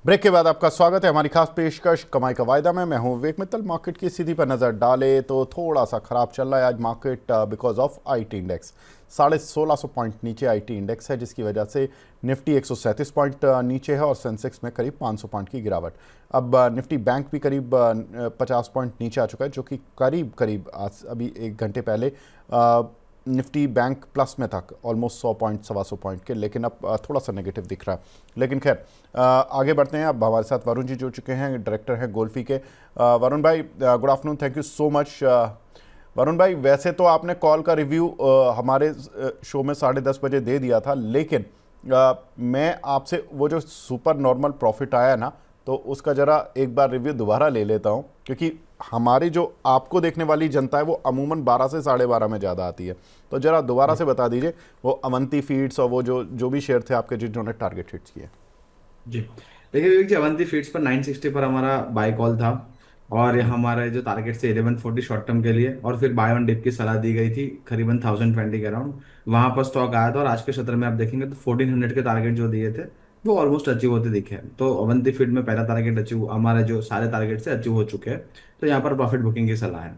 Break के बाद आपका स्वागत है हमारी खास पेशकश कमाई का वायदा में। मैं हूं विवेक मित्तल। मार्केट की स्थिति पर नज़र डाले तो थोड़ा सा खराब चल रहा है आज market because of IT index. 1650 point नीचे आईटी इंडेक्स है, जिसकी वजह से निफ्टी 137 पॉइंट नीचे है और सेंसेक्स में करीब 500 पॉइंट की गिरावट। अब निफ्टी बैंक भी करीब 50 पॉइंट नीचे आ चुका है, जो कि करीब करीब आज अभी एक घंटे पहले निफ्टी बैंक प्लस में था, ऑलमोस्ट 100 पॉइंट 125 पॉइंट के, लेकिन अब थोड़ा सा नेगेटिव दिख रहा है। लेकिन खैर आगे बढ़ते हैं। अब हमारे साथ वरुण जी जुड़ चुके हैं, डायरेक्टर हैं गोल्फी के। वरुण भाई good afternoon, thank you so much. Varun भाई, वैसे तो आपने कॉल का रिव्यू हमारे शो में 10:30 बजे दे दिया था, लेकिन मैं आपसे वो जो सुपर नॉर्मल प्रॉफिट आया ना, तो उसका ज़रा एक बार रिव्यू दोबारा ले लेता हूँ, क्योंकि हमारी जो आपको देखने वाली जनता है वो अमूमन 12 से 12:30 में ज़्यादा आती है। तो ज़रा दोबारा से बता दीजिए वो अवंती फीड्स और वो जो भी शेयर थे आपके जिन्होंने टारगेट हिट्स किए। जी देखिए विवेक जी, अवंती फीड्स पर 960 पर हमारा बाय कॉल था। और हम्म। हमारे जो टारगेट से 1140 शॉर्ट टर्म के लिए, और फिर बाय ऑन डिप की सलाह दी गई थी करीबन 1020 के अराउंड। वहां पर स्टॉक आया था और आज के सत्र में आप देखेंगे तो 1400 के टारगेट जो दिए थे वो ऑलमोस्ट अचीव होते दिखे हैं। तो अवंती फीड में पहला टारगेट अचीव, हमारे जो सारे टारगेट से अचीव हो चुके हैं। तो यहाँ पर प्रॉफिट बुकिंग की सलाह है।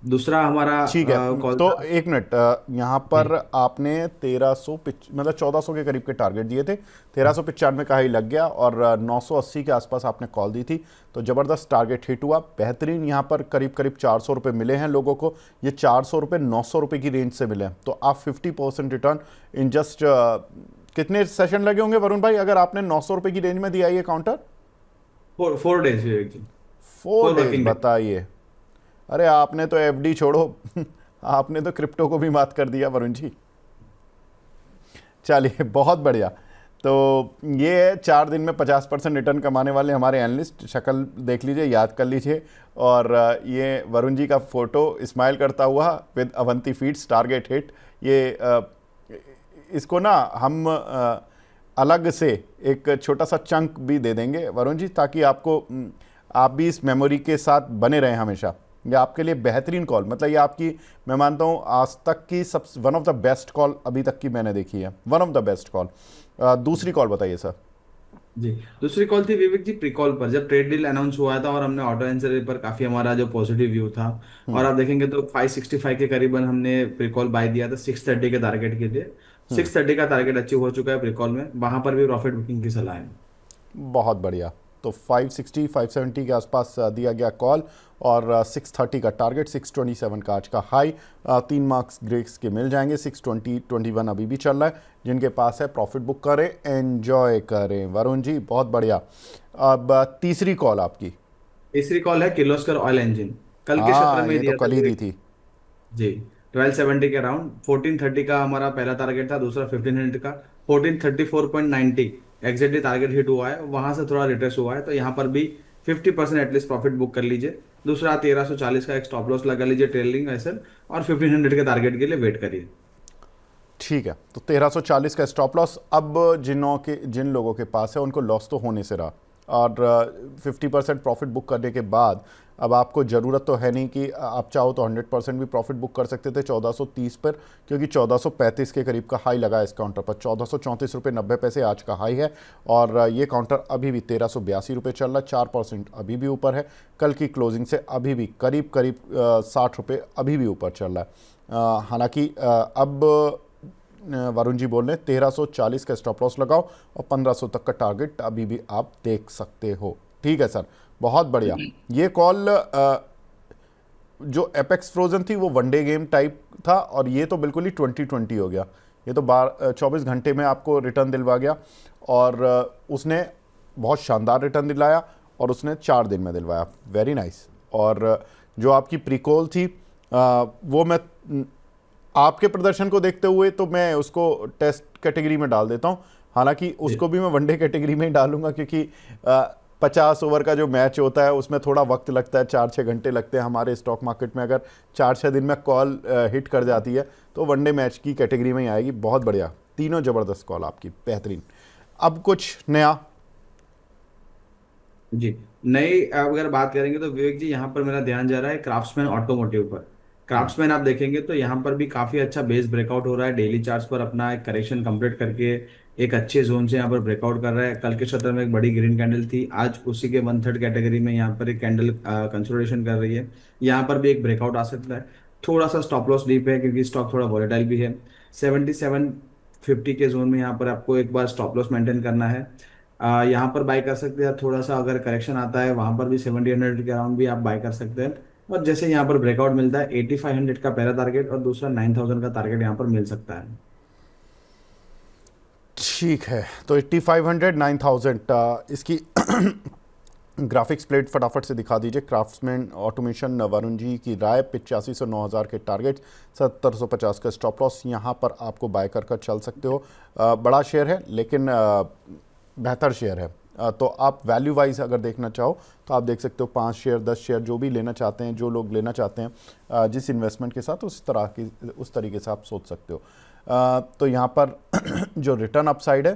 दूसरा हमारा ठीक है। कॉल तो था। एक मिनट, यहाँ पर जी आपने 1300 मतलब 1400 के करीब के टारगेट दिए थे। 1395 का ही लग गया और 980 के आसपास आपने कॉल दी थी। तो ज़बरदस्त टारगेट हिट हुआ, बेहतरीन। यहाँ पर करीब करीब 400 रुपये मिले हैं लोगों को। ये 400 रुपये 900 रुपये की रेंज से मिले हैं। तो आप 50% रिटर्न इन जस्ट कितने सेशन लगे होंगे वरुण भाई, अगर आपने 900 रुपये की रेंज में दिया ये काउंटर? 4 डेज विवेक जी। 4 फोर डेज वर्किंग डे। बताइए। अरे आपने तो एफडी छोड़ो आपने तो क्रिप्टो को भी मात कर दिया वरुण जी। चलिए बहुत बढ़िया। तो ये है 4 दिन में 50% रिटर्न कमाने वाले हमारे एनालिस्ट। शक्ल देख लीजिए, याद कर लीजिए। और ये वरुण जी का फोटो स्माइल करता हुआ with Avanti feeds target hit. ये इसको ना हम अलग से एक छोटा सा चंक भी दे देंगे वरुण जी, ताकि आपको आप भी इस मेमोरी के साथ बने रहें हमेशा। ये आपके लिए बेहतरीन कॉल, मतलब ये आपकी, मैं मानता हूँ आज तक की सब one of the best call अभी तक की मैंने देखी है, one of the best call. दूसरी कॉल बताइए सर। जी दूसरी कॉल थी विवेक जी प्री कॉल पर, जब ट्रेड डील अनाउंस हुआ था और हमने ऑटो एंसर पर काफी हमारा जो पॉजिटिव व्यू था। और हम्म। आप देखेंगे तो 565 के करीबन हमने प्री कॉल बाय दिया था 630 के टारगेट के लिए। हम्म। 630 का टारगेट अचीव हो चुका है प्री कॉल में, वहां पर भी प्रॉफिट बुकिंग की सलाह है। बहुत बढ़िया। तो 560 570 के आसपास दिया गया कॉल और 630 का टारगेट, 627 का आज का हाई। 3 मार्क्स ग्रेक्स के मिल जाएंगे। 620 21 अभी भी चल रहा है। जिनके पास है प्रॉफिट बुक करें, एंजॉय करें वरुण जी, बहुत बढ़िया। अब तीसरी कॉल आपकी। तीसरी कॉल है किर्लोस्कर ऑयल इंजन। कल के सत्र हाँ, में ही ये तो दिया था कल ही दी विवेक थी। जी। 1270 के अराउंड 1430 का हमारा पहला टारगेट था, दूसरा 1500 का। 1434.90 एग्जैक्टली टारगेट हिट हुआ है, वहां से थोड़ा रिट्रेस हुआ है, तो यहाँ पर भी 50% एटलीस्ट प्रॉफिट बुक कर लीजिए। दूसरा 1340 का एक स्टॉप लॉस लगा लीजिए ट्रेलिंग ऐसे, और 1500 के टारगेट के लिए वेट करिए। ठीक है। तो 1340 का स्टॉप लॉस। अब जिन लोगों के पास है उनको लॉस तो होने से रहा, और 50% प्रॉफिट बुक करने के बाद अब आपको ज़रूरत तो है नहीं कि आप चाहो तो 100% भी प्रॉफिट बुक कर सकते थे 1430 पर, क्योंकि 1435 के करीब का हाई लगा है इस काउंटर पर। 1434 रुपये 90 आज का हाई है। और ये काउंटर अभी भी 1382 रुपये चल रहा है, 4% अभी भी ऊपर है। कल की क्लोजिंग से अभी भी करीब करीब 60 रुपये अभी भी ऊपर चल रहा है। हालांकि अब वरुण जी बोल रहे हैं 1340 का स्टॉप लॉस लगाओ और 1500 तक का टारगेट अभी भी आप देख सकते हो। ठीक है सर, बहुत बढ़िया। ये कॉल जो एपेक्स फ्रोजन थी वो वनडे गेम टाइप था, और ये तो बिल्कुल ही 2020 हो गया। ये तो 24 घंटे में आपको रिटर्न दिलवा गया, और उसने बहुत शानदार रिटर्न दिलाया, और उसने 4 दिन में दिलवाया। Very nice. और जो आपकी प्रीकॉल थी वो मैं आपके प्रदर्शन को देखते हुए तो मैं उसको टेस्ट कैटेगरी में डाल देता हूँ। हालांकि जी उसको भी मैं वनडे कैटेगरी में ही डालूंगा, क्योंकि 50 ओवर का जो मैच होता है उसमें थोड़ा वक्त लगता है, 4-6 घंटे लगते हैं हमारे स्टॉक मार्केट में। अगर 4-6 दिन में कॉल हिट कर जाती है तो वनडे मैच की कैटेगरी में ही आएगी। बहुत बढ़िया, तीनों ज़बरदस्त कॉल आपकी, बेहतरीन। अब कुछ नया? जी नई अगर बात करेंगे तो विवेक जी, यहाँ पर मेरा ध्यान जा रहा है क्राफ्ट्समैन ऑटोमोटिव पर। क्राफ्ट्समैन आप देखेंगे तो यहाँ पर भी काफी अच्छा बेस ब्रेकआउट हो रहा है, डेली चार्ट्स पर अपना एक करेक्शन कंप्लीट करके एक अच्छे जोन से यहाँ पर ब्रेकआउट कर रहा है। कल के सत्र में एक बड़ी ग्रीन कैंडल थी, आज उसी के वन थर्ड कैटेगरी में यहाँ पर एक कैंडल कंसोलिडेशन कर रही है। यहाँ पर भी एक ब्रेकआउट आ सकता है। थोड़ा सा स्टॉप लॉस डीप है क्योंकि स्टॉक थोड़ा वॉलेटाइल भी है। 7750 के जोन में यहाँ पर आपको एक बार स्टॉप लॉस मेंटेन करना है। यहाँ पर बाय कर सकते हैं। थोड़ा सा अगर करेक्शन आता है वहां पर भी 70 हंड्रेड के अराउंड भी आप बाय कर सकते हैं। और जैसे यहाँ पर ब्रेकआउट मिलता है 8500 का पहला टारगेट और दूसरा 9000 का टारगेट यहाँ पर मिल सकता है। ठीक है, तो 8500 9000 इसकी ग्राफिक्स प्लेट फटाफट से दिखा दीजिए। क्राफ्ट्समैन ऑटोमेशन वरुण जी की राय 8500 से 9000 के टारगेट, 1750 का स्टॉप लॉस, यहाँ पर आपको बाय कर चल सकते हो। बड़ा शेयर है लेकिन बेहतर शेयर है। तो आप वैल्यू वाइज अगर देखना चाहो तो आप देख सकते हो 5 शेयर 10 शेयर जो भी लेना चाहते हैं, जो लोग लेना चाहते हैं जिस इन्वेस्टमेंट के साथ, उस तरीके से आप सोच सकते हो। तो यहाँ पर जो रिटर्न अपसाइड है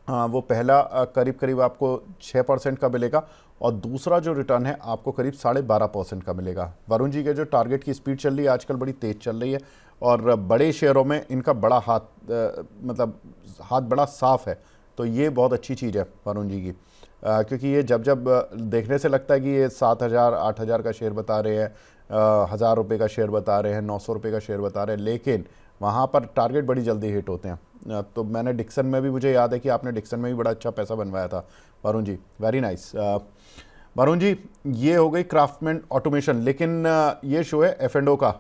वो पहला करीब करीब आपको 6% का मिलेगा और दूसरा जो रिटर्न है आपको करीब 12.5% का मिलेगा। वरुण जी के जो टारगेट की स्पीड चल रही है आजकल बड़ी तेज़ चल रही है और बड़े शेयरों में इनका बड़ा हाथ मतलब हाथ बड़ा साफ है। तो ये बहुत अच्छी चीज़ है वरुण जी की, क्योंकि ये जब जब देखने से लगता है कि ये 7000 8000 का शेयर बता रहे हैं, 1000 रुपये का शेयर बता रहे हैं, 900 रुपये का शेयर बता रहे हैं, लेकिन वहाँ पर टारगेट बड़ी जल्दी हिट होते हैं। तो मैंने डिक्सन में भी, मुझे याद है कि आपने डिक्सन में भी बड़ा अच्छा पैसा बनवाया था वरुण जी, वेरी नाइस। वरुण जी, ये हो गई क्राफ्टमैन ऑटोमेशन, लेकिन ये शो है F&O का।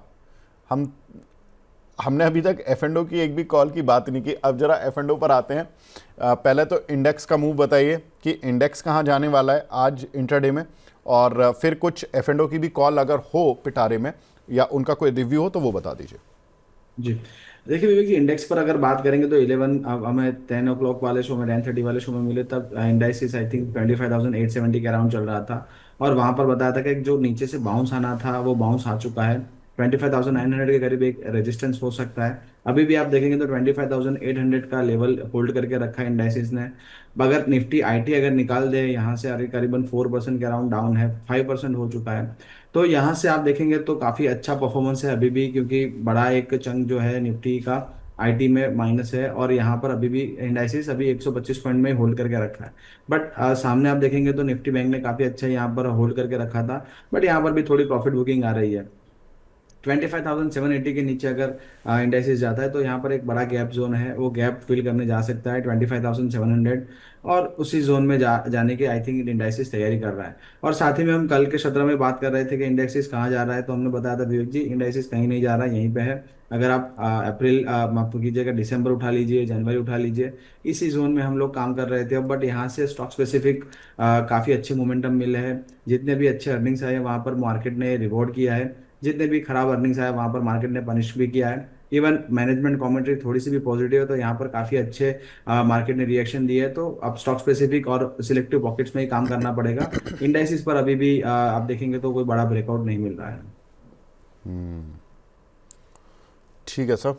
हमने अभी तक F&O की एक भी कॉल की बात नहीं की। अब जरा F&O पर आते हैं। पहले तो इंडेक्स का मूव बताइए कि इंडेक्स कहाँ जाने वाला है आज इंट्राडे में, और फिर कुछ F&O की भी कॉल अगर हो पिटारे में या उनका कोई रिव्यू हो तो वो बता दीजिए। जी, देखिए विवेक जी, इंडेक्स पर अगर बात करेंगे तो 11 अब हमें 10 ओ क्लॉक वाले शो में 10:30 वाले शो में मिले तब इंडाइसिस आई थिंक 25,870 के अराउंड चल रहा था। और वहां पर बताया था कि जो नीचे से बाउंस आना था वो बाउंस आ चुका है। 25,900 के करीब एक रेजिस्टेंस हो सकता है। अभी भी आप देखेंगे तो 25,800 का लेवल होल्ड करके रखा है इंडाइसिस ने। अगर निफ्टी आईटी अगर निकाल दे यहाँ से, अभी करीबन 4% के अराउंड डाउन है, 5% हो चुका है। तो यहाँ से आप देखेंगे तो काफी अच्छा परफॉर्मेंस है अभी भी, क्योंकि बड़ा एक चंक जो है निफ्टी का आईटी में माइनस है और यहाँ पर अभी भी इंडाइसिस अभी 125 पॉइंट में होल्ड करके रखा है। बट सामने आप देखेंगे तो निफ्टी बैंक ने काफी अच्छा यहाँ पर होल्ड करके रखा था, बट यहाँ पर भी थोड़ी प्रॉफिट बुकिंग आ रही है। 25,780 के नीचे अगर इंडाइसिस जाता है तो यहाँ पर एक बड़ा गैप जोन है, वो गैप फिल करने जा सकता है 25,700, और उसी जोन में जाने की आई थिंक इंडाइसिस तैयारी कर रहा है। और साथ ही में हम कल के सत्र में बात कर रहे थे कि इंडेक्सिस कहाँ जा रहा है, तो हमने बताया था विवेक जी इंडाइसिस कहीं नहीं जा रहा है, यहीं पे है। अगर आप अप्रैल माफ कीजिएगा दिसंबर उठा लीजिए, जनवरी उठा लीजिए, इसी जोन में हम लोग काम कर रहे थे। बट यहाँ से स्टॉक स्पेसिफिक काफ़ी अच्छे मोमेंटम मिले हैं। जितने भी अच्छे अर्निंग्स आए वहाँ पर मार्केट ने रिवॉर्ड किया है, जितने भी खराब अर्निंग्स आए वहां पर मार्केट ने पनिश भी किया है। इवन मैनेजमेंट कमेंट्री थोड़ी सी भी पॉजिटिव है तो यहाँ पर काफी अच्छे मार्केट ने रिएक्शन दिए है। तो अब स्टॉक स्पेसिफिक और सिलेक्टिव पॉकेट्स में ही काम करना पड़ेगा। इंडाइसिस पर अभी भी आप देखेंगे तो कोई बड़ा ब्रेकआउट नहीं मिल रहा है। ठीक है सर,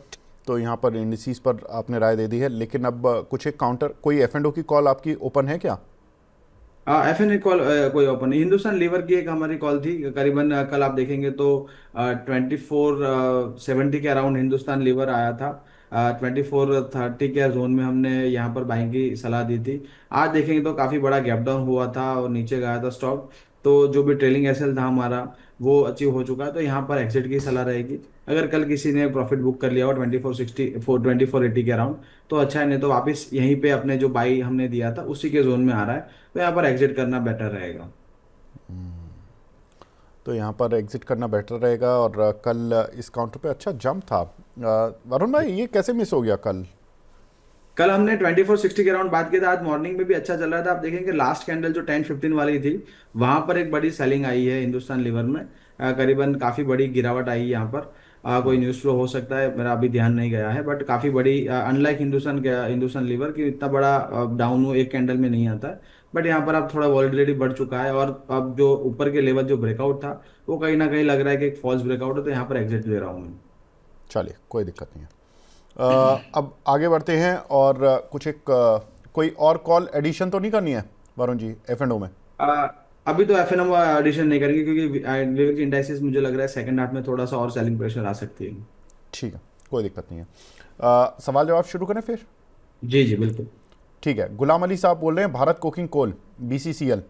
तो यहाँ पर इंडिसेस पर आपने राय दे दी है, लेकिन अब कुछ एक काउंटर, कोई F&O की कॉल आपकी ओपन है क्या? F&O कॉल कोई ओपन नहीं। हिंदुस्तान लीवर की एक हमारी कॉल थी करीबन कल आप देखेंगे तो 2470 के अराउंड हिंदुस्तान लीवर आया था। 2430 के जोन में हमने यहाँ पर बाइंग की सलाह दी थी। आज देखेंगे तो काफी बड़ा गैप डाउन हुआ था और नीचे गया था स्टॉक। तो जो भी ट्रेलिंग एसएल था हमारा वो अचीव हो चुका है, तो यहाँ पर एग्जिट की सलाह रहेगी। अगर कल किसी ने प्रॉफिट बुक कर लिया हो 2480 के अराउंड तो अच्छा है, नहीं तो वापस यहीं पे अपने जो बाई हमने दिया था उसी के जोन में आ रहा है, तो यहाँ पर एग्जिट करना बेटर रहेगा। तो यहाँ पर एग्जिट करना बेटर रहेगा। और कल इस काउंटर पे अच्छा जंप था। वरुण भाई, ये कैसे मिस हो गया कल? कल हमने 2460 के अराउंड बात किया था, आज मॉर्निंग में भी अच्छा चल रहा था। आप देखेंगे लास्ट कैंडल जो 10:15 वाली थी वहां पर एक बड़ी सेलिंग आई है हिंदुस्तान लीवर में। करीबन काफी बड़ी गिरावट आई यहाँ पर। कोई न्यूज़ फ्लो हो सकता है, मेरा अभी ध्यान नहीं गया है, बट काफी बड़ी अनलाइक हिंदुस्तान लीवर की इतना बड़ा डाउन एक कैंडल में नहीं आता है। बट यहाँ पर अब थोड़ा वॉलेटिलिटी बढ़ चुका है और अब जो ऊपर के लेवल जो ब्रेकआउट था वो कहीं ना कहीं लग रहा है कि एक फॉल्स ब्रेकआउट है, तो यहाँ पर एग्जिट ले रहा हूँ मैं। चलिए, कोई दिक्कत नहीं है। अब आगे बढ़ते हैं और कुछ एक कोई और कॉल एडिशन तो नहीं करनी है वरुण जी F&O में? आ, अभी तो F&O एडिशन नहीं करेंगे क्योंकि विवेक इंडाइसिस मुझे लग रहा है सेकंड हाफ में थोड़ा सा और सेलिंग प्रेशर आ सकती है। ठीक है, कोई दिक्कत नहीं है। सवाल जवाब शुरू करें फिर? जी जी बिल्कुल। ठीक है, गुलाम अली साहब बोल रहे हैं भारत कोकिंग कोल BCCL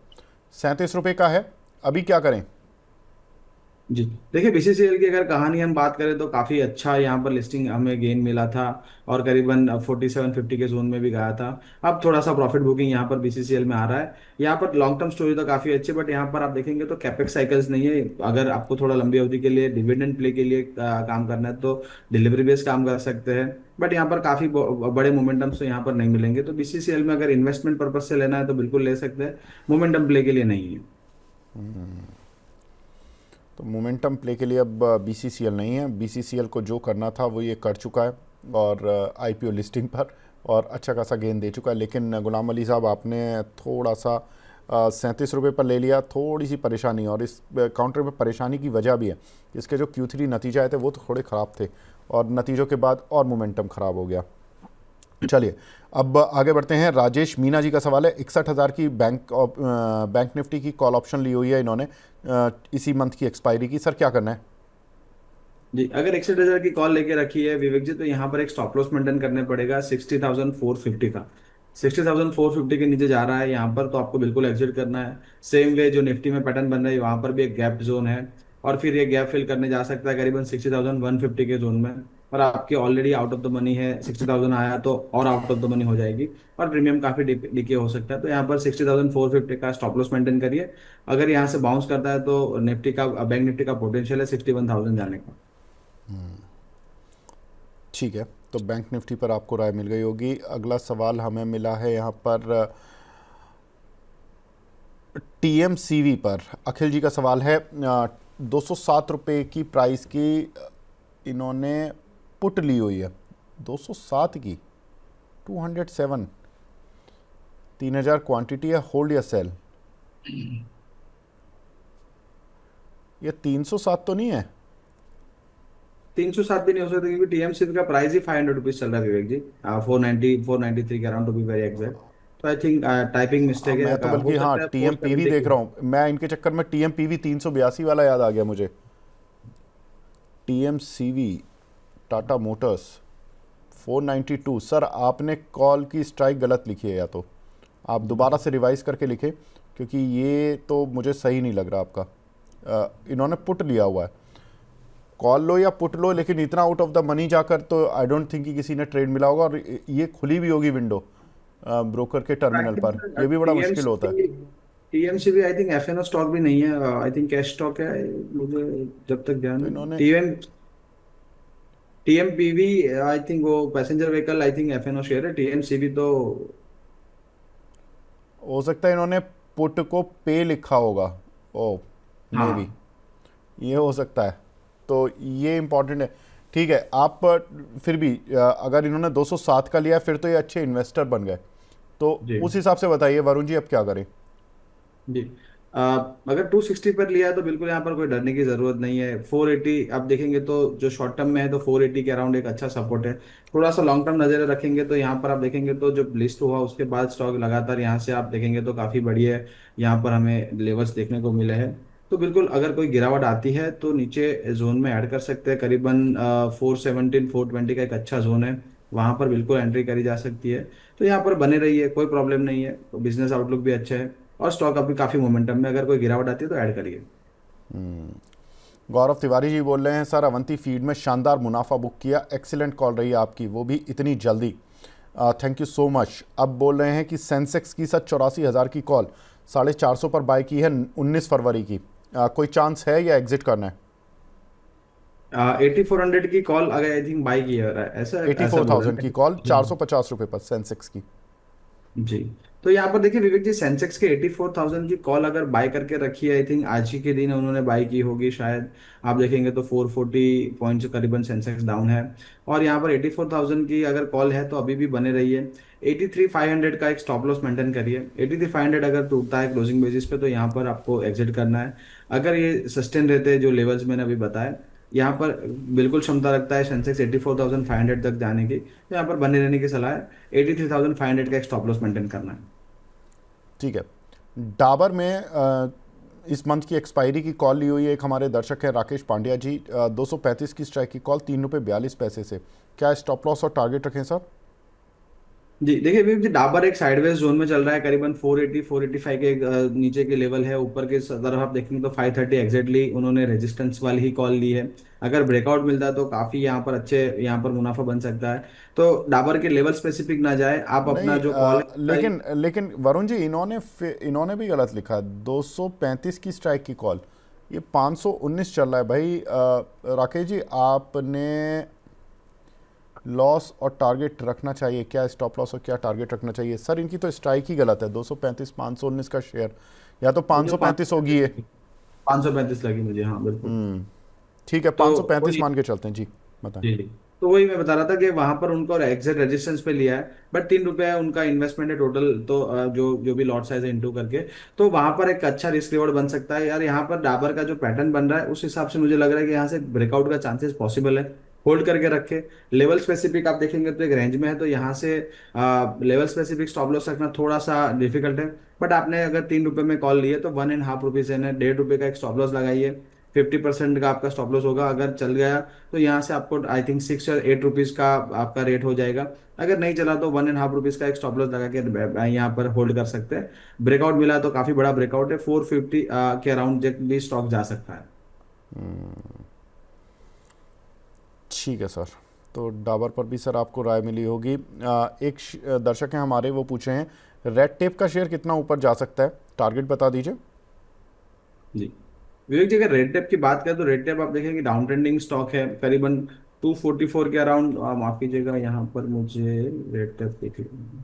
37 रुपये का है, अभी क्या करें? जी देखिए, बीसीसीएल की अगर कहानी हम बात करें तो काफ़ी अच्छा यहाँ पर लिस्टिंग हमें गेन मिला था, और करीबन 4750 के जोन में भी गया था। अब थोड़ा सा प्रॉफिट बुकिंग यहाँ पर बीसीसीएल में आ रहा है। यहाँ पर लॉन्ग टर्म स्टोरी तो काफ़ी अच्छी, बट यहाँ पर आप देखेंगे तो कैपेक्स साइकिल्स नहीं है। अगर आपको थोड़ा लंबी अवधि के लिए डिविडेंड प्ले के लिए काम करना है तो डिलीवरी बेस्ड काम कर सकते हैं। बट यहाँ पर काफ़ी बड़े मोमेंटम्स तो यहाँ पर नहीं मिलेंगे। तो बीसीसीएल में अगर इन्वेस्टमेंट पर्पज से लेना है तो बिल्कुल ले सकते हैं, मोमेंटम प्ले के लिए नहीं है। तो मोमेंटम प्ले के लिए अब BCCL नहीं है, BCCL को जो करना था वो ये कर चुका है, और IPO लिस्टिंग पर और अच्छा खासा गेन दे चुका है। लेकिन गुलाम अली साहब आपने थोड़ा सा 37 रुपये पर ले लिया, थोड़ी सी परेशानी, और इस काउंटर में परेशानी की वजह भी है। इसके जो Q3 नतीजे आए थे वो तो थोड़े ख़राब थे, और नतीजों के बाद और मोमेंटम ख़राब हो गया। चलिए अब आगे बढ़ते हैं। राजेश मीना जी का सवाल है, 61,000 की बैंक निफ्टी की कॉल ऑप्शन ली हुई है इन्होंने इसी मंथ की एक्सपायरी की। सर क्या करना है? जी, अगर 61,000 की कॉल लेके रखी है विवेक जी, तो यहाँ पर एक स्टॉप लॉस मेंटेन करने पड़ेगा 60,450 का। 60,450 के नीचे जा रहा है यहाँ पर तो आपको बिल्कुल एग्जिट करना है। सेम वे जो निफ्टी में पैटर्न बन रहा है वहां पर भी एक गैप जोन है, और फिर ये गैप फिल करने जा सकता है करीबन 60,150 के जोन में। और आपकी already out of the money है, 60,000 आया तो और आउट ऑफ द मनी हो जाएगी, और प्रीमियम काफी डिके हो सकता है। तो यहाँ पर 60,450 का स्टॉप लॉस मेंटेन करिए। अगर यहाँ से बाउंस करता है तो निफ्टी का, बैंक निफ्टी का पोटेंशियल है 61,000 जाने का। ठीक है, तो बैंक निफ्टी पर आपको राय मिल गई होगी। अगला सवाल हमें मिला है यहाँ पर TMCV पर। अखिल जी का सवाल है, 207 रुपये की प्राइस की इन्होंने पुट ली हुई है, 207 की, 207, 3,000 क्वांटिटी है, होल्ड या सेल? ये 307 तो नहीं है? 307 भी नहीं हो सकता, क्योंकि टीएमसी का प्राइस ही 500 रुपीज चल रहा है विवेक जी। 493 के around to be very exact. तो आई थिंक टाइपिंग मिस्टेक है, मैं तो हो बल्कि हाँ सकता है फोर TMPV सेवेंटी देख की रहा हो। हूँ, मैं इनके चक्कर में TMPV 382 वाला याद आ गया मुझे। TMCV Tata Motors 492। सर आपने कॉल की स्ट्राइक गलत लिखी है, या तो आप दोबारा से रिवाइज करके लिखें, क्योंकि ये तो मुझे सही नहीं लग रहा आपका। इन्होंने पुट लिया हुआ है, कॉल लो या पुट लो, लेकिन इतना आउट ऑफ द मनी जाकर तो आई डोंट थिंक कि किसी ने ट्रेड मिला होगा, और ये खुली भी होगी विंडो ब्रोकर के टर्मिनल पर, ये भी बड़ा मुश्किल होता है। टीएमसी टीएमसी भी आई थिंक एफएनओ स्टॉक भी नहीं है, आई थिंक कैश स्टॉक है, मुझे जब तक ध्यान तो है। इन्होंने, टीएमपीवी आई थिंक वो passenger vehicle, I think FNO share है। टीएमसीवी तो हो सकता है इन्होंने पुट को पे लिखा होगा, ओ मे बी, हाँ। ये हो सकता है। तो ये इंपॉर्टेंट है। ठीक है, आप फिर भी अगर इन्होंने 207 का लिया फिर तो ये अच्छे इन्वेस्टर बन गए। तो जी उस हिसाब से बताइए वरुण जी, अब क्या करें? जी। अ, अगर 260 पर लिया है तो बिल्कुल यहाँ पर कोई डरने की जरूरत नहीं है। 480 आप देखेंगे तो जो शॉर्ट टर्म में है तो 480 के अराउंड एक अच्छा सपोर्ट है। थोड़ा सा लॉन्ग टर्म नजर रखेंगे तो यहाँ पर आप देखेंगे तो जब लिस्ट हुआ उसके बाद स्टॉक लगातार यहाँ से आप देखेंगे तो काफी बढ़िया है, यहाँ पर हमें लेवल्स देखने को मिले हैं। तो बिल्कुल अगर कोई गिरावट आती है तो नीचे जोन में ऐड कर सकते हैं, करीबन 417 420 का एक अच्छा जोन है, वहां पर बिल्कुल एंट्री करी जा सकती है। तो यहाँ पर बने रहिए, कोई प्रॉब्लम नहीं है, बिजनेस आउटलुक भी अच्छा है, और स्टॉक अभी काफी मोमेंटम में, अगर कोई गिरावट आती है तो ऐड करिए। गौरव तिवारी जी बोल रहे हैं, सर अवंती फीड में शानदार मुनाफा बुक किया, एक्सीलेंट कॉल रही है आपकी, वो भी इतनी जल्दी, थैंक यू सो मच। अब बोल रहे हैं कि सेंसेक्स की सर 84,000 की कॉल 450 पर बाय की है 19 फरवरी की, कोई चांस है या एग्जिट करना है? 8400 की कॉल अगर आई थिंक बाई की है, ऐसा ऐसा बोल रहे 84,000 की कॉल हैं। 450 रुपये पर सेंसेक्स की। जी। तो यहाँ पर देखिए विवेक जी, सेंसेक्स के 84,000 की कॉल अगर बाय करके रखी है, आई थिंक आज ही के दिन उन्होंने बाय की होगी शायद। आप देखेंगे तो 440 पॉइंट्स करीबन सेंसेक्स डाउन है, और यहाँ पर 84,000 की अगर कॉल है तो अभी भी बने रही है। 83,500 का एक स्टॉप लॉस मेंटेन करिए। 83,500 अगर टूटता है क्लोजिंग बेसिस पे तो यहाँ पर आपको एग्जिट करना है। अगर ये सस्टेन रहते हैं जो लेवल्स मैंने अभी बताए, यहाँ पर बिल्कुल क्षमता रखता है सेंसेक्स 84,500 तक जाने की, तो यहाँ पर बने रहने की सलाह है। 83,500 का एक स्टॉप लॉस मेंटेन करना है। ठीक है, डाबर में इस मंथ की एक्सपायरी की कॉल ली हुई है, एक हमारे दर्शक हैं राकेश पांड्या जी, 235 की स्ट्राइक की कॉल 3 रुपये 42 पैसे से, क्या स्टॉप लॉस और टारगेट रखें सर? जी देखिए विवेक जी, डाबर एक साइडवेज जोन में चल रहा है, करीबन 480 485 के नीचे के लेवल है। ऊपर के तरफ आप देखेंगे तो 530 एग्जैक्टली उन्होंने रेजिस्टेंस वाली ही कॉल ली है। अगर ब्रेकआउट मिलता है तो काफी यहाँ पर अच्छे, यहाँ पर मुनाफा बन सकता है। तो डाबर के लेवल स्पेसिफिक ना जाए, आप अपना नहीं जो कॉल है लेकिन लेकिन वरुण जी, इन्होंने भी गलत लिखा है। 235 की स्ट्राइक की कॉल, ये 519 चल रहा है भाई। राकेश जी, आपने लॉस और टारगेट रखना चाहिए क्या, स्टॉप लॉस और क्या टारगेट रखना चाहिए? सर इनकी तो स्ट्राइक ही गलत है। 235 519 का शेयर, या तो मुझे 535 होगी ये। 535 लगी मुझे, हाँ बिल्कुल। ठीक है, तो 535 वही, मान के चलते हैं जी। बताएं। जी जी, तो वही मैं बता रहा था कि वहां पर उनको एग्जैक्ट रेजिस्टेंस पे लिया है, बट 3 रुपए उनका इन्वेस्टमेंट है टोटल। तो जो जो भी लॉट साइज है इंटू करके, तो वहां पर एक अच्छा रिस्क रिवॉर्ड बन सकता है यार। यहाँ पर डाबर का जो पैटर्न बन रहा है उस हिसाब से मुझे लग रहा है कि यहाँ से ब्रेकआउट का चांसेस पॉसिबल है। होल्ड करके रखे। लेवल स्पेसिफिक आप देखेंगे तो एक रेंज में है, तो यहाँ से लेवल स्पेसिफिक स्टॉप लॉस रखना थोड़ा सा डिफिकल्ट है। बट आपने अगर 3 रुपए में कॉल लिए तो 1.5 रुपीज है, 1.5 रुपए का एक स्टॉप लॉस लगाइए। 50% का आपका स्टॉप लॉस होगा। अगर चल गया तो यहाँ से आपको आई थिंक 6 या 8 रुपीज का आपका रेट हो जाएगा। अगर नहीं चला तो 1.5 रुपीज का एक स्टॉप लॉस लगा के यहाँ पर होल्ड कर सकते हैं। ब्रेकआउट मिला तो काफी बड़ा ब्रेकआउट है, 450 के अराउंड भी स्टॉक जा सकता है। ठीक है सर। तो डाबर पर भी सर आपको राय मिली होगी। एक दर्शक हैं हमारे, वो पूछे हैं रेड टेप का शेयर कितना ऊपर जा सकता है, टारगेट बता दीजिए। जी विवेक जी, अगर रेड टेप की बात करें तो रेड टेप आप देखेंगे डाउन ट्रेंडिंग स्टॉक है, करीबन 244 के अराउंड। माफ कीजिएगा, यहाँ पर मुझे रेड टेप देख लेना।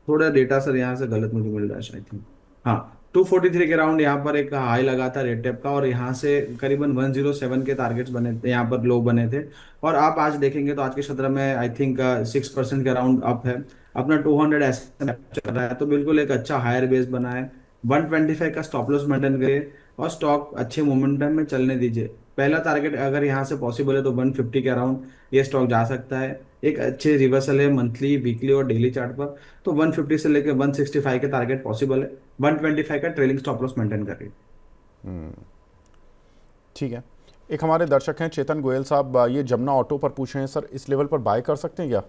थोड़ा डेटा सर यहाँ से गलत मुझे मिल रहा है आई थिंक। हाँ, 243 के राउंड यहाँ पर एक हाई लगा था रेड टेप का, और यहाँ से करीबन 107 के टारगेट्स बने थे, यहाँ पर लो बने थे। और आप आज देखेंगे तो आज के सत्र में आई थिंक 6% के राउंड अप है। अपना 200 ऐसे चल रहा है, तो बिल्कुल एक अच्छा हायर बेस बना है। 125 का स्टॉप लॉस मेंटेन करिए और स्टॉक अच्छे मोमेंटम में चलने दीजिए। पहला टारगेट अगर यहाँ से पॉसिबल है तो 150 के अराउंड ये स्टॉक जा सकता है। एक अच्छे रिवर्सल है मंथली, वीकली और डेली चार्ट पर। तो 150 से लेकर 165 के टारगेट पॉसिबल है। 125 का ट्रेलिंग स्टॉप लॉस मेंटेन करिए। ठीक है। एक हमारे दर्शक हैं चेतन गोयल साहब, ये जमुना ऑटो पर पूछ रहे हैं सर, इस लेवल पर बाय कर सकते हैं क्या?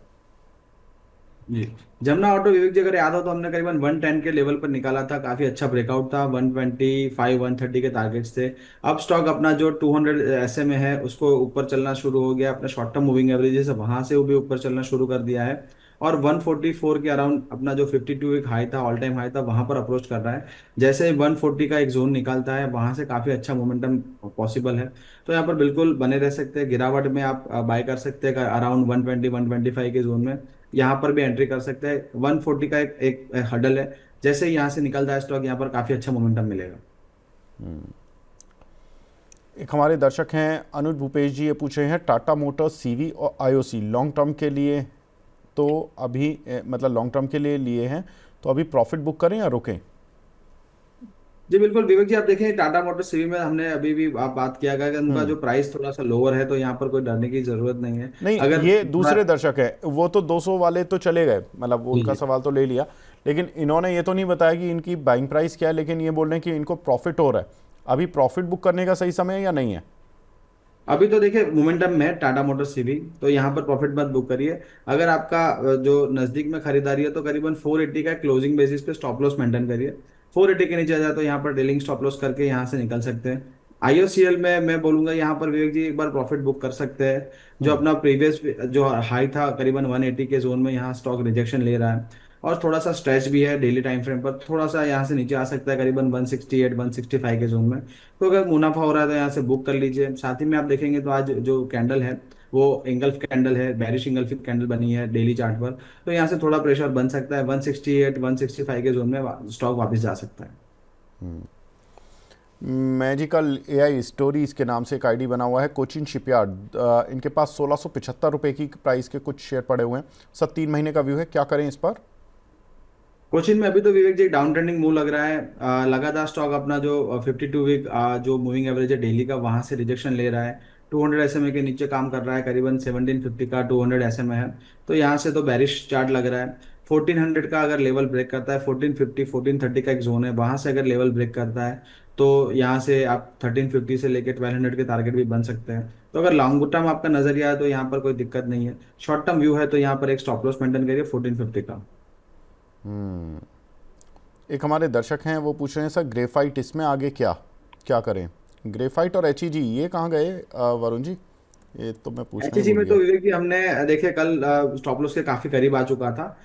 जी, जमुना ऑटो विवेक जी, अगर याद हो तो हमने करीबन 110 के लेवल पर निकाला था, काफी अच्छा ब्रेकआउट था। 125 130 के टारगेट्स थे। अब स्टॉक अपना जो 200 एसए में है उसको ऊपर चलना शुरू हो गया, अपने शॉर्ट टर्म मूविंग एवरेजेस वहां से वो भी ऊपर चलना शुरू कर दिया है। और 144 के अराउंड अपना जो 52 एक हाई था, ऑल टाइम हाई था, वहां पर अप्रोच कर रहा है। जैसे ही 140 का एक जोन निकालता है वहां से काफी अच्छा मोमेंटम पॉसिबल है। तो यहाँ पर बिल्कुल बने रह सकते हैं। गिरावट में आप बाय कर सकते हैं अराउंड 120 125 के जोन में। यहाँ पर भी एंट्री कर सकते हैं। 140 का एक हडल है। जैसे ही यहाँ से निकलता है स्टॉक, यहाँ पर काफी अच्छा मोमेंटम मिलेगा। एक हमारे दर्शक हैं अनुज भूपेश जी, ये पूछ रहे हैं टाटा मोटर्स, सीवी और आईओसी लॉन्ग टर्म के लिए, तो अभी मतलब लॉन्ग टर्म के लिए लिए हैं, तो अभी प्रॉफिट बुक करें या रुकें? जी बिल्कुल विवेक जी, आप देखें टाटा मोटर्स सीवी में हमने अभी भी आप बात किया गया कि उनका जो प्राइस थोड़ा सा लोअर है, तो यहाँ पर कोई डरने की जरूरत नहीं है। नहीं, अगर ये दूसरे दर्शक है, वो तो 200 वाले तो चले गए, मतलब वो जी उनका जी, सवाल तो ले लिया। लेकिन इन्होंने ये तो नहीं बताया कि इनकी बाइंग प्राइस क्या है, लेकिन ये बोल रहे हैं कि इनको प्रॉफिट हो रहा है। अभी प्रॉफिट बुक करने का सही समय है या नहीं है? अभी तो देखिए मोमेंटम में है टाटा मोटर्स सीवी, तो यहाँ पर प्रॉफिट मत बुक करिए। अगर आपका जो नजदीक में खरीदारी है तो करीबन 480 का क्लोजिंग बेसिस पे स्टॉप लॉस मेंटेन करिए। 480 के नीचे आ जाए तो यहाँ पर डेलिंग स्टॉप लॉस करके यहाँ से निकल सकते हैं। आईओसीएल में मैं बोलूंगा यहाँ पर विवेक जी एक बार प्रॉफिट बुक कर सकते हैं। जो अपना प्रीवियस जो हाई था करीबन 180 के जोन में, यहाँ स्टॉक रिजेक्शन ले रहा है। और थोड़ा सा स्ट्रेच भी है डेली टाइम फ्रेम पर, थोड़ा सा यहाँ से नीचे आ सकता है करीबन 168 165 के जोन में। तो अगर मुनाफा हो रहा है तो यहाँ से बुक कर लीजिए। साथ ही में आप देखेंगे तो आज जो कैंडल है वो इंगल्फ कैंडल है, बैरिश इंगल्फ कैंडल बनी है डेली चार्ट पर। तो यहाँ से थोड़ा प्रेशर बन सकता है, 168 165 के जोन में स्टॉक वापस जा सकता है। मैजिकल एआई स्टोरीज के नाम से एक आईडी बना हुआ है, कोचिन शिपयार्ड, इनके पास 1675 रुपये की प्राइस के कुछ शेयर पड़े हुए हैं सर। 3 महीने का व्यू है, क्या करें इस पर? कोचिन में अभी तो विवेक जी डाउन ट्रेंडिंग मूव लग रहा है। लगातार स्टॉक अपना जो 52 वीक जो मूविंग एवरेज है डेली का, वहां से रिजेक्शन ले रहा है। 200 एसएमए के नीचे काम कर रहा है, करीबन 1750 का 200 एसएमए है। तो यहाँ से तो बैरिश चार्ट लग रहा है। 1400 का अगर लेवल ब्रेक करता है, 1450 1430 का एक जोन है, वहां से अगर लेवल ब्रेक करता है तो यहाँ से आप 1350 से लेके 1200 के टारगेट भी बन सकते हैं। तो अगर लॉन्ग टर्म आपका नजरिया है तो यहाँ पर कोई दिक्कत नहीं है। शॉर्ट टर्म व्यू है तो यहाँ पर एक स्टॉप लॉस मेंटेन करिए 1450 का। एक हमारे दर्शक हैं, वो पूछ रहे हैं सर ग्रेफाइट इसमें आगे क्या क्या करें? ग्रेफाइट और एचईजी ये कहाँ गए वरुण जी? ये तो मैं पूछना ही एचईजी भूल में तो गया। विवेक जी हमने देखे कल स्टॉप लॉस के काफी करीब आ चुका था।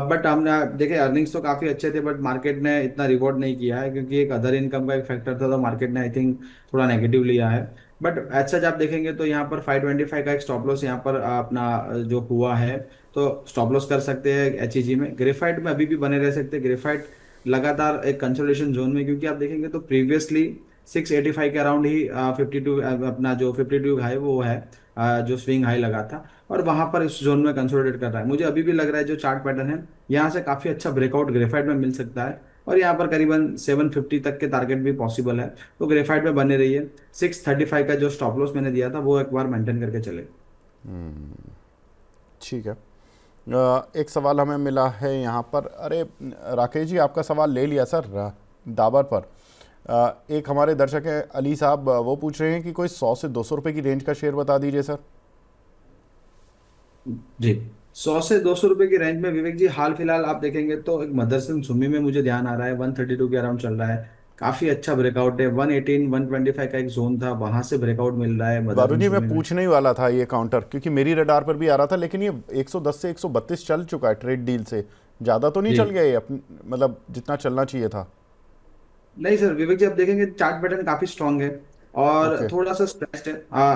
बट हमने देखे अर्निंग्स तो काफी अच्छे थे, बट मार्केट ने इतना रिवॉर्ड नहीं किया है क्योंकि एक अदर इनकम का एक फैक्टर था, तो मार्केट ने आई थिंक थोड़ा नेगेटिव लिया है। बट एज सच आप देखेंगे तो यहाँ पर 525 का एक स्टॉप लॉस यहाँ पर अपना जो हुआ है, तो स्टॉप लॉस कर सकते हैं एचईजी में। ग्रेफाइट में अभी भी बने रह सकते हैं। ग्रेफाइट लगातार एक कंसोलिडेशन जोन में, क्योंकि आप देखेंगे तो प्रीवियसली 685 के अराउंड ही 52 अपना जो 52 हाई वो है, जो स्विंग हाई लगा था, और वहां पर इस जोन में कंसोलिडेट कर रहा है। मुझे अभी भी लग रहा है जो चार्ट पैटर्न है यहाँ से काफी अच्छा ब्रेकआउट ग्रेफाइट में मिल सकता है, और यहाँ पर करीबन 750 तक के टारगेट भी पॉसिबल है। तो ग्रेफाइट में बने रहिए। 635 का जो स्टॉप लॉस मैंने दिया था वो एक बार मेंटेन करके चले। ठीक है। एक सवाल हमें मिला है यहाँ पर, अरे राकेश जी आपका सवाल ले लिया सर दाबर पर। एक हमारे दर्शक हैं अली साहब, वो पूछ रहे हैं कि कोई 100 से 200 रुपए की रेंज का शेयर बता दीजिए सर। जी, 100 से 200 रुपए की रेंज में विवेक जी हाल फिलहाल आप देखेंगे तो एक मदरसन सुमी में मुझे ध्यान आ रहा है 132 के अराउंड चल रहा है। काफी अच्छा ब्रेकआउट है। 118 125 का एक जोन था, वहां से ब्रेकआउट मिल रहा है वरुण मदरसन जी मैं सुमी में। पूछने ही वाला था ये काउंटर, क्योंकि मेरी रडार पर भी आ रहा था, लेकिन ये 110 से 132 चल चुका है ट्रेड डील से। ज़्यादा तो नहीं जी चल गया ये मतलब जितना चलना चाहिए था? नहीं सर, विवेक जी आप देखेंगे चार्ट पैटर्न काफी स्ट्रांग है और ओके। थोड़ा सा स्ट्रेस्ड है।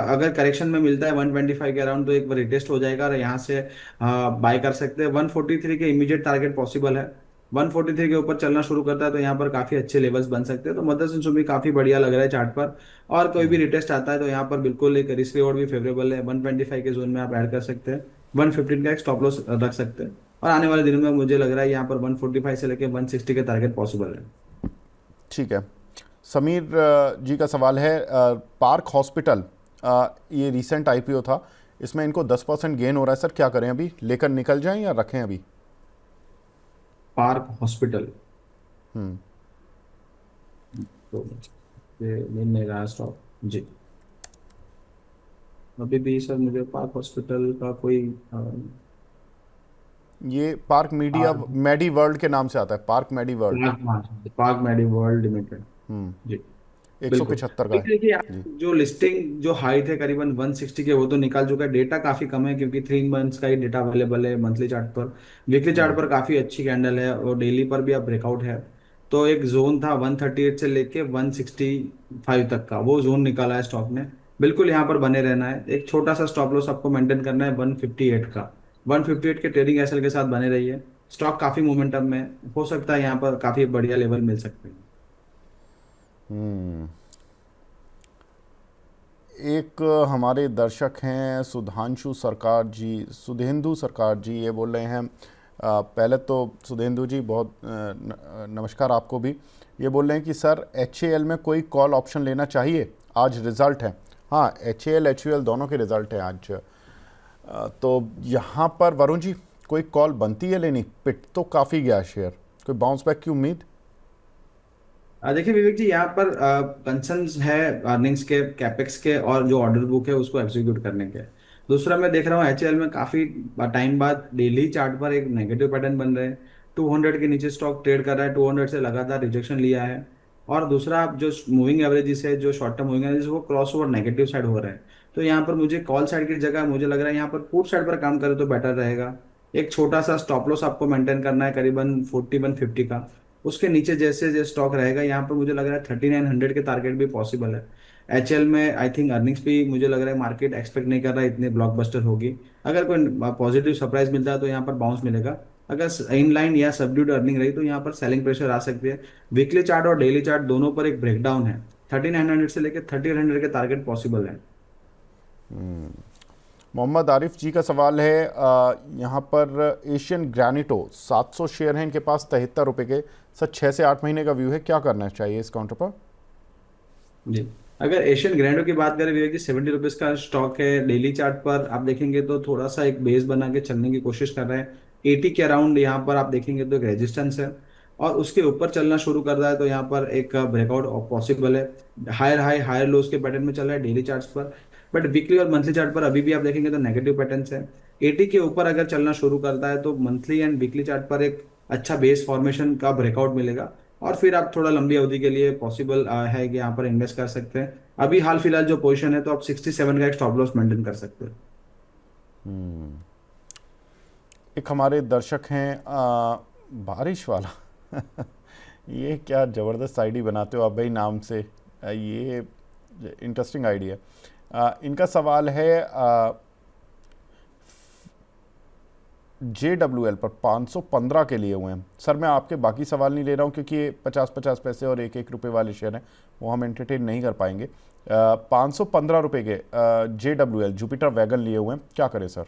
अगर करेक्शन में मिलता है 125 के अराउंड तो एक बार रिटेस्ट हो जाएगा और यहाँ से बाय कर सकते हैं। 143 के इमीडिएट टारगेट पॉसिबल है। 143 के ऊपर चलना शुरू करता है तो यहाँ पर काफी अच्छे लेवल्स बन सकते हैं। तो मदरसन सुमी काफी बढ़िया लग रहा है चार्ट पर, और कोई भी रिटेस्ट आता है तो यहाँ पर बिल्कुल एक रिस्क रिवॉर्ड भी फेवरेबल है। 125 के जोन में आप ऐड कर सकते हैं। 115 का एक स्टॉप लॉस रख सकते हैं, और आने वाले दिनों में मुझे लग रहा है यहाँ पर 145 से लेकर 160 के टारगेट पॉसिबल है। ठीक है। समीर जी का सवाल है, पार्क हॉस्पिटल ये रीसेंट आईपीओ था, इसमें इनको 10% गेन हो रहा है सर, क्या करें? अभी लेकर निकल जाएं या रखें अभी? पार्क हॉस्पिटल, तो ये मिल नहीं रहा स्टॉक जी अभी भी सर। मुझे पार्क हॉस्पिटल का कोई ये पार्क मीडिया पार्क मेडी वर्ल्ड के नाम से आता है, पार्क मेडी वर्ल्ड। पार्क मेडी वर्ल्ड लिमिटेड। जी एक सौ बिल्कुल। पिछहत्तर का अभी है। देखिए आप जी। जो लिस्टिंग जो हाई थे करीबन 160 के, वो तो निकाल चुका है। डेटा काफी कम है क्योंकि 3 मंथ्स का ही डेटा अवेलेबल है मंथली चार्ट पर। वीकली चार्ट पर काफी अच्छी कैंडल है और डेली पर भी अब ब्रेकआउट है। तो एक जोन था 138 से लेके 165 तक का, वो जोन निकाला है स्टॉक ने। बिल्कुल यहाँ पर बने रहना है। एक छोटा सा स्टॉप लॉस आपको मेंटेन करना है 158 का। 158 के ट्रेडिंग एसएल के साथ बने रहिए। स्टॉक काफी मोमेंटम में हो सकता है, यहाँ पर काफी बढ़िया लेवल मिल सकते हैं। एक हमारे दर्शक हैं सुधांशु सरकार जी, सुधेंदु सरकार जी, ये बोल रहे हैं, पहले तो सुधेंदु जी बहुत नमस्कार आपको भी। ये बोल रहे हैं कि सर एचएएल में कोई कॉल ऑप्शन लेना चाहिए, आज रिज़ल्ट है। हाँ, एचएएल एचयूएल दोनों के रिज़ल्ट हैं आज। तो यहाँ पर वरुण जी कोई कॉल बनती है लेनी? पिट तो काफ़ी गया शेयर, कोई बाउंस बैक की उम्मीद? देखिए विवेक जी, यहाँ पर कंसर्न्स है अर्निंग्स के, कैपेक्स के, और जो ऑर्डर बुक है उसको एग्जीक्यूट करने के। दूसरा मैं देख रहा हूँ एचएल में काफी टाइम बाद डेली चार्ट पर एक नेगेटिव पैटर्न बन रहे हैं। 200 के नीचे स्टॉक ट्रेड कर रहा है। 200 से लगातार रिजेक्शन लिया है। और दूसरा आप जो मूविंग एवरेजेस है, जो शॉर्ट टर्म मूविंग एवरेजेस, वो क्रॉस ओवर नेगेटिव साइड हो रहा है। तो यहाँ पर मुझे कॉल साइड की जगह मुझे लग रहा है यहाँ पर पुट साइड पर काम करे तो बेटर रहेगा। एक छोटा सा स्टॉप लॉस आपको मेंटेन करना है करीबन 4150 का। उसके नीचे जैसे जैसे स्टॉक रहेगा यहाँ पर मुझे लग रहा है 3900 के टारगेट भी पॉसिबल है। एचएल में आई थिंक अर्निंग्स भी मुझे लग रहा है मार्केट एक्सपेक्ट नहीं कर रहा है इतने ब्लॉकबस्टर होगी। अगर कोई पॉजिटिव सरप्राइज मिलता है तो यहाँ पर बाउंस मिलेगा। अगर इन लाइन या सबड्यूड अर्निंग रही तो यहाँ पर सेलिंग प्रेशर आ सकती है। वीकली चार्ट और डेली चार्ट दोनों पर एक ब्रेकडाउन है। 3900 से लेकर 3000 के टारगेट पॉसिबल है। मोहम्मद आरिफ जी का सवाल है, यहाँ पर एशियन ग्रैनिटो 700 शेयर हैं इनके पास 73 रुपये के, सर 6 से 8 महीने का व्यू है, क्या करना चाहिए इस काउंटर पर? जी, अगर एशियन ग्रैंडो की बात करें विवेक जी, 70 रुपीज का स्टॉक है। डेली चार्ट पर आप देखेंगे तो थोड़ा सा एक बेस बना के चलने की कोशिश कर रहे हैं। 80 के अराउंड यहाँ पर आप देखेंगे तो एक रेजिस्टेंस है। और उसके ऊपर चलना शुरू कर रहा है तो यहाँ पर एक ब्रेकआउट पॉसिबल है। हायर हाई हायर लोज के पैटर्न में चल रहा है डेली चार्ट्स पर। बट वीकली और मंथली चार्ट पर अभी भी आप देखेंगे तो नेगेटिव पैटर्न्स है। 80 के ऊपर अगर चलना शुरू करता है तो मंथली एंड वीकली चार्ट पर एक अच्छा बेस फॉर्मेशन का ब्रेकआउट मिलेगा। और फिर आप थोड़ा लंबी अवधि के लिए पॉसिबल है कि यहाँ पर इन्वेस्ट कर सकते हैं। अभी हाल फिलहाल जो पोजीशन है तो आप 67 का एक स्टॉप लॉस मेंटेन कर सकते हैं। एक हमारे दर्शक हैं बारिश वाला ये क्या ज़बरदस्त आईडी बनाते हो आप भाई नाम से। ये इंटरेस्टिंग आईडी है। इनका सवाल है JWL पर 515 के लिए हुए हैं। सर मैं आपके बाकी सवाल नहीं ले रहा हूँ क्योंकि ये 50-50 पैसे और 1-1 रुपये वाले शेयर हैं, वो हम एंटरटेन नहीं कर पाएंगे। 515 रुपये के JWL जुपिटर वैगन लिए हुए हैं, क्या करें सर?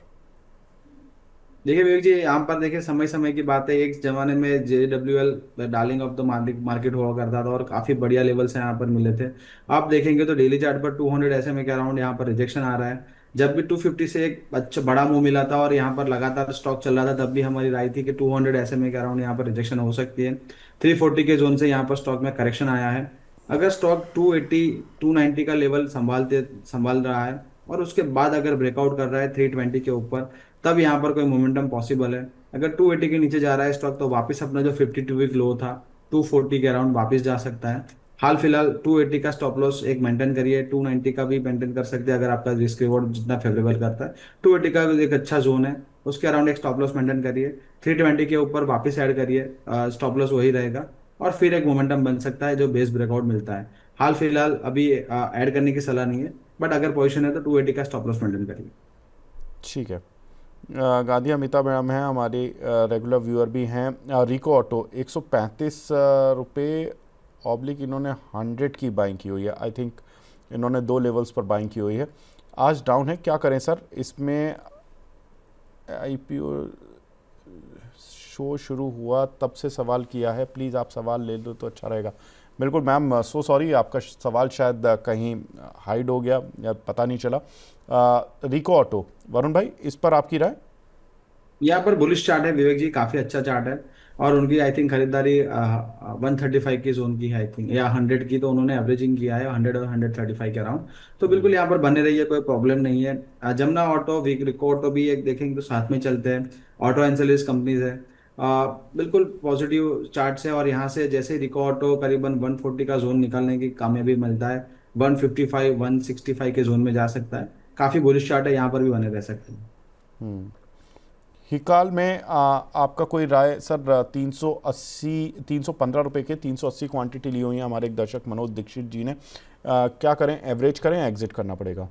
देखिए विवेक जी, यहाँ पर देखिए समय समय की बात है। एक जमाने में JWL darling of the market हुआ करता था और काफी बढ़िया लेवल से यहाँ पर मिले थे। आप देखेंगे तो डेली चार्ट पर 200 SMA के अराउंड यहाँ पर रिजेक्शन आ रहा है। जब भी 250 से एक अच्छा बड़ा मूव मिला था और यहाँ पर लगातार स्टॉक चल रहा था, तब भी हमारी राय थी कि 200 SMA के अराउंड यहाँ पर रिजेक्शन हो सकती है। 340 के जोन से यहाँ पर स्टॉक में करेक्शन आया है। अगर स्टॉक 280 290 का लेवल संभाल रहा है और उसके बाद अगर ब्रेकआउट कर रहा है 320 के ऊपर, तब यहाँ पर कोई मोमेंटम पॉसिबल है। अगर 280 के नीचे जा रहा है स्टॉक तो वापस अपना जो 52 वीक लो था 240 के अराउंड वापस जा सकता है। हाल फिलहाल 280 का स्टॉप लॉस एक मेंटेन करिए, 290 का भी मेंटेन कर सकते हैं अगर आपका रिस्क रिवॉर्ड जितना फेवरेबल करता है। 280 का एक अच्छा जोन है, उसके अराउंड एक स्टॉप लॉस मेंटेन करिए। 320 के ऊपर वापस ऐड करिए, स्टॉप लॉस वही रहेगा। और फिर एक मोमेंटम बन सकता है जो बेस ब्रेकआउट मिलता है। हाल फिलहाल अभी ऐड करने की सलाह नहीं है, बट अगर पोजिशन है तो 280 का स्टॉप लॉस मेंटेन करिए। ठीक है। गांधी अमिता मैडम हैं, हमारी रेगुलर व्यूअर भी हैं। रिको ऑटो 135 रुपये ऑब्लिक इन्होंने 100 की बाइंग की हुई है। आई थिंक इन्होंने 2 लेवल्स पर बाइंग की हुई है। आज डाउन है, क्या करें सर? इसमें IPO शो शुरू हुआ तब से सवाल किया है, प्लीज़ आप सवाल ले दो तो अच्छा रहेगा। बिल्कुल मैम, सो सॉरी, आपका सवाल शायद कहीं हाइड हो गया या पता नहीं चला। रिको ऑटो, वरुण भाई इस पर आपकी राय? यहाँ पर बुलिश चार्ट है विवेक जी, काफी अच्छा चार्ट है। और उनकी आई थिंक खरीदारी 135 की जोन की है आई थिंक, या 100 की, तो उन्होंने एवरेजिंग किया है 100 और 135 के अराउंड। तो बिल्कुल यहाँ पर बने रहिए, कोई प्रॉब्लम नहीं है। जमुना ऑटो रिको ऑटो भी एक देखेंगे तो साथ में चलते हैं, ऑटो एंसेलिस कंपनीज है। बिल्कुल पॉजिटिव चार्ट्स है। और यहाँ से जैसे रिको ऑटो करीबन 140 का जोन निकालने की कामयाबी मिलता है, 155 165 के जोन में जा सकता है। काफी बुलिश चार्ट है, यहाँ पर भी बने रह सकते हैं। हिकाल में आपका कोई राय सर? 380 315 रुपये के 380 क्वांटिटी ली हुई है हमारे एक दर्शक मनोज दीक्षित जी ने। क्या करें, एवरेज करें, एग्जिट करना पड़ेगा?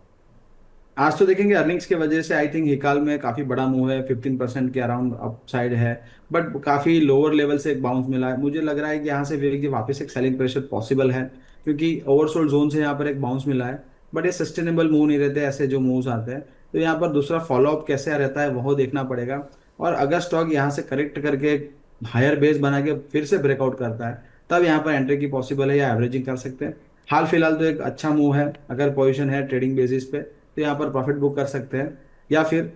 आज तो देखेंगे अर्निंग्स की वजह से आई थिंक हिकाल में काफी बड़ा मूव है, 15% के अराउंड अपसाइड है। बट काफी लोअर लेवल से एक बाउंस मिला है। मुझे लग रहा है कि यहाँ से विवेक जी वापस एक सेलिंग प्रेशर पॉसिबल है, क्योंकि ओवरसोल्ड जोन से यहाँ पर एक बाउंस मिला है। बट ये सस्टेनेबल मूव नहीं रहते ऐसे जो मूव्स आते हैं। तो यहाँ पर दूसरा फॉलोअप कैसे रहता है वो देखना पड़ेगा। और अगर स्टॉक यहाँ से करेक्ट करके हायर बेस बना के फिर से ब्रेकआउट करता है, तब यहाँ पर एंट्री की पॉसिबल है या एवरेजिंग कर सकते हैं। हाल फिलहाल तो एक अच्छा मूव है, अगर पोजिशन है ट्रेडिंग बेसिस पे तो यहाँ पर प्रॉफिट बुक कर सकते हैं। या फिर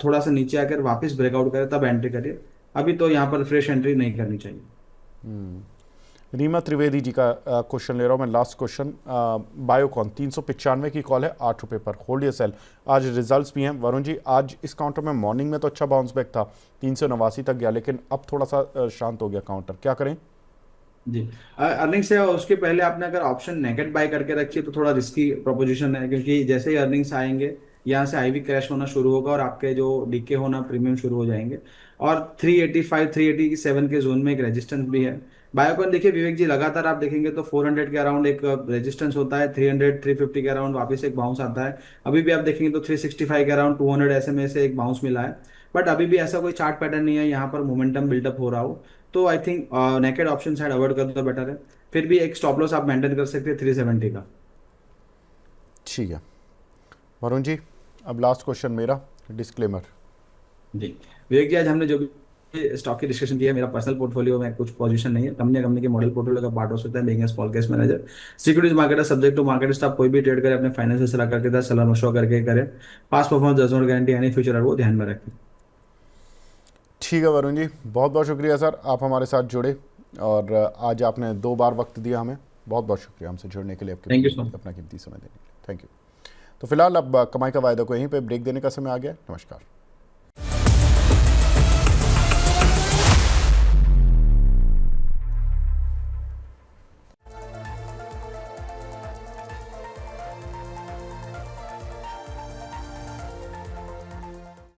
थोड़ा सा नीचे आकर वापस ब्रेकआउट करे तब एंट्री करिए। अभी तो यहाँ पर फ्रेश एंट्री नहीं करनी चाहिए। रीमा त्रिवेदी जी का क्वेश्चन ले रहा हूँ मैं, लास्ट क्वेश्चन। बायोकॉन 395 की कॉल है, 8 रुपये पर, होल्ड या सेल? आज रिजल्ट्स भी हैं वरुण जी। आज इस काउंटर में मॉर्निंग में तो अच्छा बाउंस बैक था, 389 तक गया, लेकिन अब थोड़ा सा शांत हो गया काउंटर, क्या करें? जी, अर्निंग से उसके पहले आपने अगर ऑप्शन नेगेट बाय करके रखी है तो थोड़ा रिस्की प्रोपोजिशन है, क्योंकि जैसे ही अर्निंग्स आएंगे यहाँ से आईवी क्रैश होना शुरू होगा और आपके जो डीके होना प्रीमियम शुरू हो जाएंगे। और 385 387 के जोन में एक रेजिस्टेंस भी है। बायोकॉन देखिए विवेक जी, लगातार आप देखेंगे तो 400 के अराउंड एक रेजिस्टेंस होता है, 300 350 के अराउंड वापस एक बाउंस आता है। अभी भी आप देखेंगे तो 365 के अराउंड 200 SMA से एक बाउंस मिला है। बट अभी भी ऐसा कोई चार्ट पैटर्न नहीं है यहाँ पर मोमेंटम बिल्डअप हो रहा हो। तो I think naked option side avoid कर दो बेटर है। फिर भी एक स्टॉप लॉस आप मेंटेन कर सकते हैं 370 का। ठीक है वरुण जी, अब लास्ट क्वेश्चन मेरा, डिस्क्लेमर। जी विवेक जी, आज हमने जो भी स्टॉक की डिस्कशन की है, मेरा पर्सनल पोर्टफोलियो में कुछ पोजीशन नहीं है, कंपनी के मॉडल पोर्टफोलियो का पार्ट हो सकता है। Being a small cash manager, securities market subject to market stock कोई भी ट्रेड करे अपने फाइनेंशियल सलाहकार के साथ सलाह मशवरा करके करे। Past performance does not guarantee any future और वो ध्यान में रखें। ठीक है वरुण जी, बहुत बहुत शुक्रिया सर, आप हमारे साथ जुड़े। और आज आपने 2 बार वक्त दिया हमें, बहुत बहुत शुक्रिया हमसे जुड़ने के लिए, थैंक यू सो मच। अपना कीमती समय देने के लिए। Thank you. तो फिलहाल अब कमाई का वायदा को यहीं पे ब्रेक देने का समय आ गया है। नमस्कार।